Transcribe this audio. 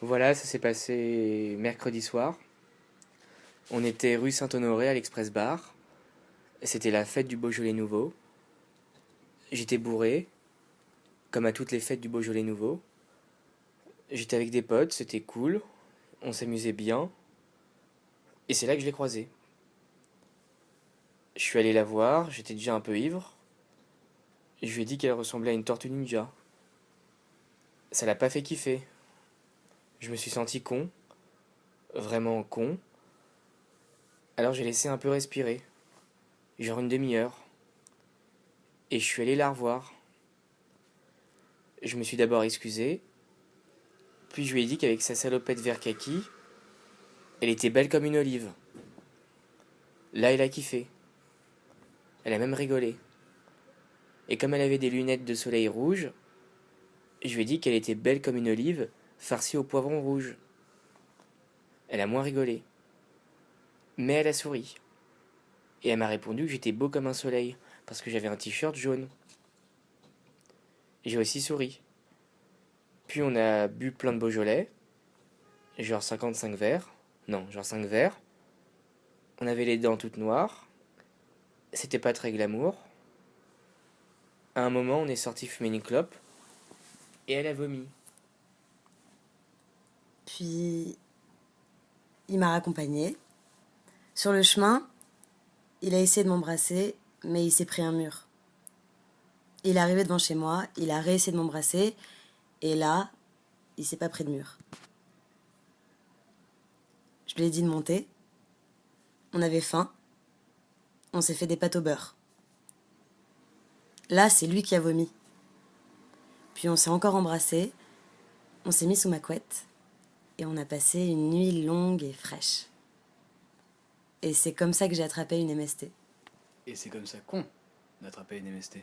Voilà, ça s'est passé mercredi soir. On était rue Saint-Honoré à l'Express Bar. C'était la fête du Beaujolais Nouveau. J'étais bourré, comme à toutes les fêtes du Beaujolais Nouveau. J'étais avec des potes, c'était cool. On s'amusait bien. Et c'est là que je l'ai croisée. Je suis allé la voir, j'étais déjà un peu ivre. Je lui ai dit qu'elle ressemblait à une tortue ninja. Ça l'a pas fait kiffer. Je me suis senti con, vraiment con. Alors j'ai laissé un peu respirer, genre une demi-heure. Et je suis allé la revoir. Je me suis d'abord excusé, puis je lui ai dit qu'avec sa salopette vert kaki, elle était belle comme une olive. Là, elle a kiffé. Elle a même rigolé. Et comme elle avait des lunettes de soleil rouges, je lui ai dit qu'elle était belle comme une olive farcie au poivron rouge. Elle a moins rigolé. Mais elle a souri. Et elle m'a répondu que j'étais beau comme un soleil, parce que j'avais un t-shirt jaune. J'ai aussi souri. Puis on a bu plein de Beaujolais, genre 55 verres. Non, genre 5 verres. On avait les dents toutes noires. C'était pas très glamour. À un moment, on est sorti fumer une clope, et elle a vomi. Puis il m'a raccompagnée. Sur le chemin, il a essayé de m'embrasser, mais il s'est pris un mur. Il est arrivé devant chez moi, il a réessayé de m'embrasser, et là, il s'est pas pris de mur. Je lui ai dit de monter. On avait faim. On s'est fait des pâtes au beurre. Là, c'est lui qui a vomi. Puis on s'est encore embrassé. On s'est mis sous ma couette. Et on a passé une nuit longue et fraîche. Et c'est comme ça que j'ai attrapé une MST. Et c'est comme ça qu'on attrapait une MST.